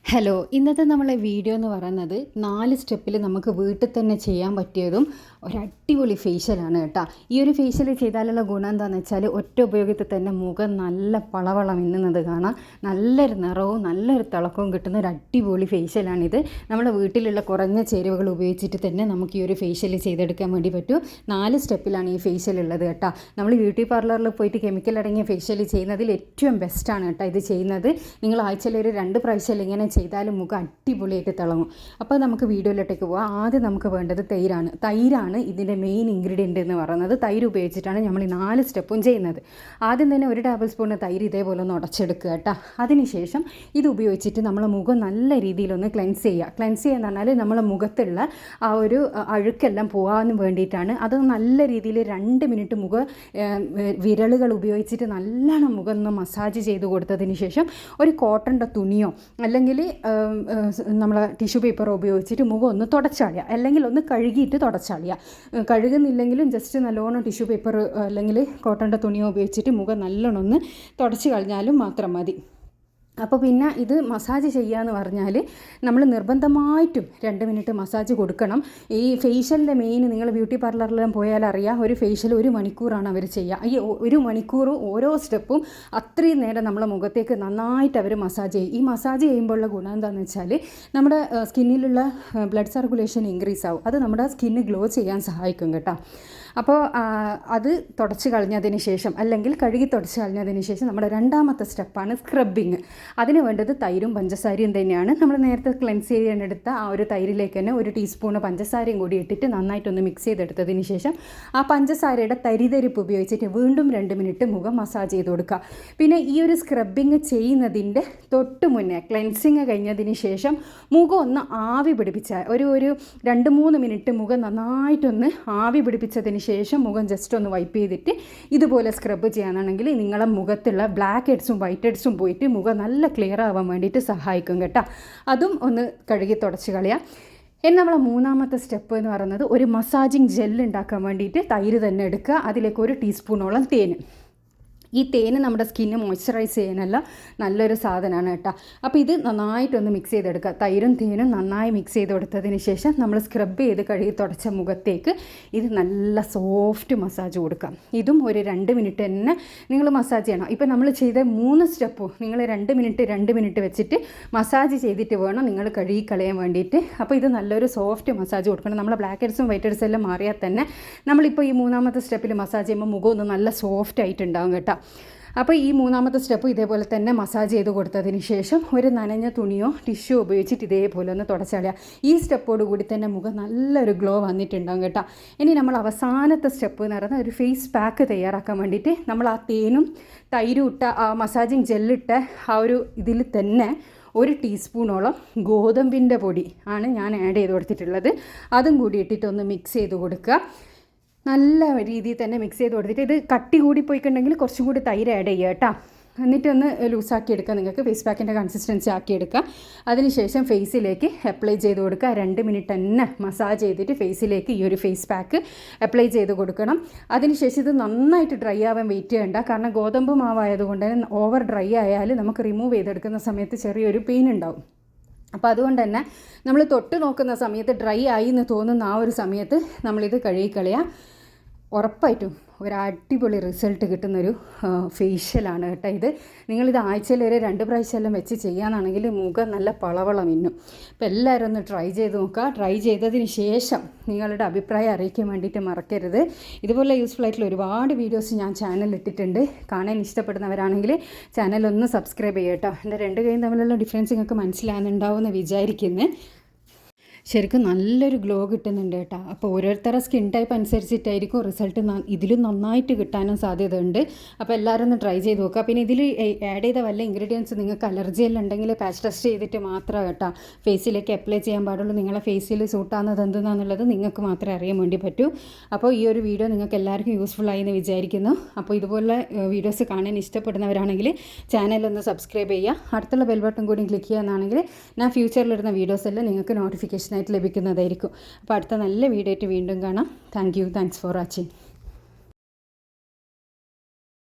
Hello, ഇന്നത്തെ നമ്മളെ video എന്ന് പറയുന്നത് 4 സ്റ്റെപ്പിൽ നമുക്ക് വീട്ടിൽ തന്നെ ചെയ്യാൻ പറ്റിയതും ഒരു അടിപൊളി ഫേഷ്യലാണ് കേട്ടോ. ഈ ഒരു ഫേഷ്യൽ ചെയ്താലുള്ള ഗുണം എന്താണെന്ന് വെച്ചാൽ ഒറ്റ ഉപയോഗത്തിൽ തന്നെ മുഖം നല്ല പളവളം മിന്നുന്നത് കാണാം. നല്ലൊരു നിറവും നല്ലൊരു തിളക്കവും കിട്ടുന്ന ഒരു അടിപൊളി ഫേഷ്യലാണിത്. നമ്മുടെ വീട്ടിലുള്ള കുറഞ്ഞ ചേരുവകൾ ഉപയോഗിച്ചിട്ട് തന്നെ നമുക്ക് ഈ ഒരു ഫേഷ്യൽ ചെയ്തെടുക്കാൻ വേണ്ടി പറ്റും. 4 സ്റ്റെപ്പിലാണ് ഈ ഫേഷ്യൽ ഉള്ളത് കേട്ടോ. നമ്മൾ ബ്യൂട്ടി പാർലറിൽ പോയിട്ട് കെമിക്കൽ അടങ്ങിയ ഫേഷ്യൽ ചെയ്യുന്നതിൽ ഏറ്റവും ബെസ്റ്റാണ് കേട്ടോ ഇത് ചെയ്യുന്നത്. നിങ്ങൾ ആഴ്ചയിൽ ഒരു 2 പ്രാവശ്യം ഇങ്ങനെ ചെയ്താലും മുഖം അടിപൊളിയായിട്ട് തിളങ്ങും. അപ്പോൾ നമുക്ക് വീഡിയോയിലോട്ടേക്ക് പോകാം. ആദ്യം നമുക്ക് വേണ്ടത് തൈരാണ് ഇതിൻ്റെ മെയിൻ ഇൻഗ്രീഡിയൻ്റ് എന്ന് പറയുന്നത്. തൈര് ഉപയോഗിച്ചിട്ടാണ് നമ്മൾ ഈ 4 സ്റ്റെപ്പും ചെയ്യുന്നത്. ആദ്യം തന്നെ 1 ടേബിൾ സ്പൂൺ തൈര് ഇതേപോലെ ഒന്ന് ഉടച്ചെടുക്കുക കേട്ടോ. അതിനുശേഷം ഇത് ഉപയോഗിച്ചിട്ട് നമ്മളെ മുഖം നല്ല രീതിയിലൊന്ന് ക്ലെൻസ് ചെയ്യുക എന്ന് പറഞ്ഞാൽ നമ്മളെ മുഖത്തുള്ള ആ ഒരു അഴുക്കെല്ലാം പോകാൻ വേണ്ടിയിട്ടാണ്. അത് നല്ല രീതിയിൽ 2 മിനിറ്റ് വിരലുകൾ ഉപയോഗിച്ചിട്ട് നല്ലോണം മുഖം ഒന്ന് മസാജ് ചെയ്ത് കൊടുത്തതിന് ശേഷം ഒരു കോട്ടൻ്റെ തുണിയോ അല്ലെങ്കിൽ നമ്മളെ ടിഷ്യൂ പേപ്പറോ ഉപയോഗിച്ചിട്ട് മുഖം ഒന്ന് തുടച്ചാളിയുക, അല്ലെങ്കിൽ ഒന്ന് കഴുകിയിട്ട് തുടച്ചാളിയുക. കഴുകുന്നില്ലെങ്കിലും ജസ്റ്റ് നല്ലോണം ടിഷ്യൂ പേപ്പർ അല്ലെങ്കിൽ കോട്ടൻ്റെ തുണിയോ ഉപയോഗിച്ചിട്ട് മുഖം നല്ലോണം ഒന്ന് തുടച്ച് കളഞ്ഞാലും മാത്രം മതി. അപ്പോൾ പിന്നെ ഇത് മസാജ് ചെയ്യാന്ന് പറഞ്ഞാൽ നമ്മൾ നിർബന്ധമായിട്ടും 2 മിനിറ്റ് മസാജ് കൊടുക്കണം. ഈ ഫേഷ്യലിൻ്റെ മെയിൻ നിങ്ങൾ ബ്യൂട്ടി പാർലറിലും പോയാൽ അറിയാം, ഒരു ഫേഷ്യൽ 1 മണിക്കൂറാണ് അവർ ചെയ്യുക. ഈ 1 മണിക്കൂർ ഓരോ സ്റ്റെപ്പും അത്രയും നേരം നമ്മളെ മുഖത്തേക്ക് നന്നായിട്ട് അവർ മസാജ് ചെയ്യും. ഈ മസാജ് ചെയ്യുമ്പോഴുള്ള ഗുണം എന്താണെന്ന് വെച്ചാൽ നമ്മുടെ സ്കിന്നിലുള്ള ബ്ലഡ് സർക്കുലേഷൻ ഇൻക്രീസ് ആവും. അത് നമ്മുടെ സ്കിന്ന് ഗ്ലോ ചെയ്യാൻ സഹായിക്കും കേട്ടോ. അപ്പോൾ അത് തുടച്ച് കളഞ്ഞതിന് ശേഷം അല്ലെങ്കിൽ കഴുകി തുടച്ച് കളഞ്ഞതിന് ശേഷം നമ്മുടെ 2ാമത്തെ സ്റ്റെപ്പാണ് സ്ക്രബിങ്. അതിന് വേണ്ടത് തൈരും പഞ്ചസാരയും തന്നെയാണ്. നമ്മൾ നേരത്തെ ക്ലെൻസ് ചെയ്യാനെടുത്ത ആ ഒരു തൈരിലേക്ക് തന്നെ 1 ടീസ്പൂൺ പഞ്ചസാരയും കൂടി ഇട്ടിട്ട് നന്നായിട്ടൊന്ന് മിക്സ് ചെയ്തെടുത്തതിന് ശേഷം ആ പഞ്ചസാരയുടെ തരിതരിപ്പ് ഉപയോഗിച്ചിട്ട് വീണ്ടും 2 മിനിറ്റ് മുഖം മസാജ് ചെയ്ത് കൊടുക്കുക. പിന്നെ ഈ ഒരു സ്ക്രബിങ് ചെയ്യുന്നതിൻ്റെ തൊട്ട് മുന്നേ ക്ലെൻസിങ് കഴിഞ്ഞതിന് ശേഷം മുഖം ഒന്ന് ആവി പിടിപ്പിച്ചാൽ ഒരു 2-3 മിനിറ്റ് മുഖം നന്നായിട്ടൊന്ന് ആവി പിടിപ്പിച്ചതിന് ശേഷം മുഖം ജസ്റ്റ് ഒന്ന് വൈപ്പ് ചെയ്തിട്ട് ഇതുപോലെ സ്ക്രബ് ചെയ്യാനാണെങ്കിൽ നിങ്ങളെ മുഖത്തുള്ള ബ്ലാക്ക് ഹെഡ്സും വൈറ്റ് ഹെഡ്സും പോയിട്ട് മുഖം നല്ല ക്ലിയർ ആവാൻ വേണ്ടിയിട്ട് സഹായിക്കും കേട്ടോ. അതും ഒന്ന് കഴുകി തുടച്ച് കളയാം. ഇനി നമ്മളെ 3ാമത്തെ സ്റ്റെപ്പ് എന്ന് പറയുന്നത് ഒരു മസാജിങ് ജെല്ല് ഉണ്ടാക്കാൻ വേണ്ടിയിട്ട് തൈര് തന്നെ എടുക്കുക. അതിലേക്ക് 1 ടീസ്പൂണോളം തേൻ. ഈ തേന് നമ്മുടെ സ്കിന്ന് മോയ്സ്ചറൈസ് ചെയ്യാനല്ല നല്ലൊരു സാധനമാണ് കേട്ടോ. അപ്പോൾ ഇത് നന്നായിട്ടൊന്ന് മിക്സ് ചെയ്തെടുക്കുക. തൈരും തേനും നന്നായി മിക്സ് ചെയ്ത് കൊടുത്തതിന് ശേഷം നമ്മൾ സ്ക്രബ് ചെയ്ത് കഴുകി തുടച്ച മുഖത്തേക്ക് ഇത് നല്ല സോഫ്റ്റ് മസാജ് കൊടുക്കാം. ഇതും ഒരു 2 മിനിറ്റ് തന്നെ നിങ്ങൾ മസാജ് ചെയ്യണം. ഇപ്പോൾ നമ്മൾ ചെയ്ത 3 സ്റ്റെപ്പും നിങ്ങൾ 2 മിനിറ്റ് വെച്ചിട്ട് മസാജ് ചെയ്തിട്ട് വേണം നിങ്ങൾ കഴുകി കളയാൻ വേണ്ടിയിട്ട്. അപ്പോൾ ഇത് നല്ലൊരു സോഫ്റ്റ് മസാജ് കൊടുക്കണം. നമ്മളെ ബ്ലാക്ക് ഹെഡ്സും വൈറ്റ് ഹെഡ്സും എല്ലാം മാറിയാൽ തന്നെ നമ്മളിപ്പോൾ ഈ 3ാമത്തെ സ്റ്റെപ്പിൽ മസാജ് ചെയ്യുമ്പോൾ മുഖം ഒന്ന് നല്ല സോഫ്റ്റ് ആയിട്ടുണ്ടാകും കേട്ടോ. അപ്പോൾ ഈ 3ാമത്തെ സ്റ്റെപ്പ് ഇതേപോലെ തന്നെ മസാജ് ചെയ്ത് കൊടുത്തതിന് ശേഷം ഒരു നനഞ്ഞ തുണിയോ ടിഷ്യൂ ഉപയോഗിച്ചിട്ട് ഇതേപോലെ ഒന്ന് തുടച്ചളയുക. ഈ സ്റ്റെപ്പോട് കൂടി തന്നെ മുഖം നല്ലൊരു ഗ്ലോ വന്നിട്ടുണ്ടാകും കേട്ടോ. ഇനി നമ്മൾ അവസാനത്തെ സ്റ്റെപ്പ് എന്ന് പറയുന്നത് ഒരു ഫേസ് പാക്ക് തയ്യാറാക്കാൻ വേണ്ടിയിട്ട് നമ്മൾ ആ തേനും തൈരും ഇട്ട ആ മസാജിങ് ജെല്ലിട്ട ആ ഒരു ഇതിൽ തന്നെ 1 ടീസ്പൂണോളം ഗോതമ്പിൻ്റെ പൊടി ആണ് ഞാൻ ആഡ് ചെയ്ത് കൊടുത്തിട്ടുള്ളത്. അതും കൂടി ഇട്ടിട്ടൊന്ന് മിക്സ് ചെയ്ത് കൊടുക്കുക. നല്ല രീതിയിൽ തന്നെ മിക്സ് ചെയ്ത് കൊടുത്തിട്ട് ഇത് കട്ടി കൂടി പോയിട്ടുണ്ടെങ്കിൽ കുറച്ചും കൂടി തൈര് ആഡ് ചെയ്യുക കേട്ടോ. എന്നിട്ടൊന്ന് ലൂസാക്കി എടുക്കുക. നിങ്ങൾക്ക് ഫേസ് പാക്കിൻ്റെ കൺസിസ്റ്റൻസി ആക്കിയെടുക്കുക. അതിനുശേഷം ഫേസിലേക്ക് അപ്ലൈ ചെയ്ത് കൊടുക്കുക. 2 മിനിറ്റ് തന്നെ മസാജ് ചെയ്തിട്ട് ഫേസിലേക്ക് ഈ ഒരു ഫേസ് പാക്ക് അപ്ലൈ ചെയ്ത് കൊടുക്കണം. അതിനുശേഷം ഇത് നന്നായിട്ട് ഡ്രൈ ആവാൻ വെയിറ്റ് ചെയ്യണ്ട. കാരണം ഗോതമ്പ് മാവായതുകൊണ്ട് തന്നെ ഓവർ ഡ്രൈ ആയാൽ നമുക്ക് റിമൂവ് ചെയ്തെടുക്കുന്ന സമയത്ത് ചെറിയൊരു പെയിൻ ഉണ്ടാവും. അപ്പോൾ അതുകൊണ്ട് തന്നെ നമ്മൾ തൊട്ട് നോക്കുന്ന സമയത്ത് ഡ്രൈ ആയി എന്ന് തോന്നുന്ന ആ ഒരു സമയത്ത് നമ്മളിത് കഴുകിക്കളയുക. ഉറപ്പായിട്ടും ഒരു അടിപൊളി റിസൾട്ട് കിട്ടുന്നൊരു ഫേഷ്യലാണ് കേട്ടോ ഇത്. നിങ്ങളിത് ആഴ്ചയിൽ ഒരു 2 പ്രാവശ്യമെല്ലാം വെച്ച് ചെയ്യാനാണെങ്കിൽ മുഖം നല്ല പളവളം മിന്നും. അപ്പോൾ എല്ലാവരും ഒന്ന് ട്രൈ ചെയ്ത് നോക്കുക. ട്രൈ ചെയ്തതിന് ശേഷം നിങ്ങളുടെ അഭിപ്രായം അറിയിക്കാൻ വേണ്ടിയിട്ട് മറക്കരുത്. ഇതുപോലെ യൂസ്ഫുൾ ആയിട്ടുള്ള ഒരുപാട് വീഡിയോസ് ഞാൻ ചാനലിൽ ഇട്ടിട്ടുണ്ട്. കാണാൻ ഇഷ്ടപ്പെടുന്നവരാണെങ്കിൽ ചാനലൊന്ന് സബ്സ്ക്രൈബ് ചെയ്യുക കേട്ടോ. എൻ്റെ 2 കൈയും തമ്മിലുള്ള ഡിഫറൻസ് നിങ്ങൾക്ക് മനസ്സിലാകുന്നുണ്ടാവുമെന്ന് വിചാരിക്കുന്നു. ശരിക്കും നല്ലൊരു ഗ്ലോ കിട്ടുന്നുണ്ട് കേട്ടോ. അപ്പോൾ ഓരോരുത്തരുടെ സ്കിൻ ടൈപ്പ് അനുസരിച്ചിട്ടായിരിക്കും റിസൾട്ട് ഇതിലും നന്നായിട്ട് കിട്ടാനും സാധ്യതയുണ്ട്. അപ്പോൾ എല്ലാവരും ഒന്ന് ട്രൈ ചെയ്ത് നോക്കുക. പിന്നെ ഇതിൽ ആഡ് ചെയ്ത വല്ല ഇൻഗ്രീഡിയൻസ് നിങ്ങൾക്ക് അലർജി എല്ലാം ഉണ്ടെങ്കിൽ പാച്ച് ടെസ്റ്റ് ചെയ്തിട്ട് മാത്രം കേട്ടോ ഫേസിലേക്ക് അപ്ലൈ ചെയ്യാൻ പാടുള്ളൂ. നിങ്ങളെ ഫേസിൽ സൂട്ടാകുന്നത് എന്തെന്നാന്നുള്ളത് നിങ്ങൾക്ക് മാത്രമേ അറിയാൻ വേണ്ടി പറ്റൂ. അപ്പോൾ ഈ ഒരു വീഡിയോ നിങ്ങൾക്ക് എല്ലാവർക്കും യൂസ്ഫുൾ ആയി എന്ന് വിചാരിക്കുന്നു. അപ്പോൾ ഇതുപോലെ വീഡിയോസ് കാണാൻ ഇഷ്ടപ്പെടുന്നവരാണെങ്കിൽ ചാനലൊന്ന് സബ്സ്ക്രൈബ് ചെയ്യുക. അടുത്തുള്ള ബെൽ ബട്ടൺ കൂടി ക്ലിക്ക് ചെയ്യുകയാണെങ്കിൽ ഞാൻ ഫ്യൂച്ചറിലിടുന്ന വീഡിയോസ് എല്ലാം നിങ്ങൾക്ക് നോട്ടിഫിക്കേഷൻ ലഭിക്കുന്നതായിരിക്കും. അപ്പോൾ അടുത്ത നല്ല വീഡിയോ ആയിട്ട് വീണ്ടും കാണാം. Thanks for watching.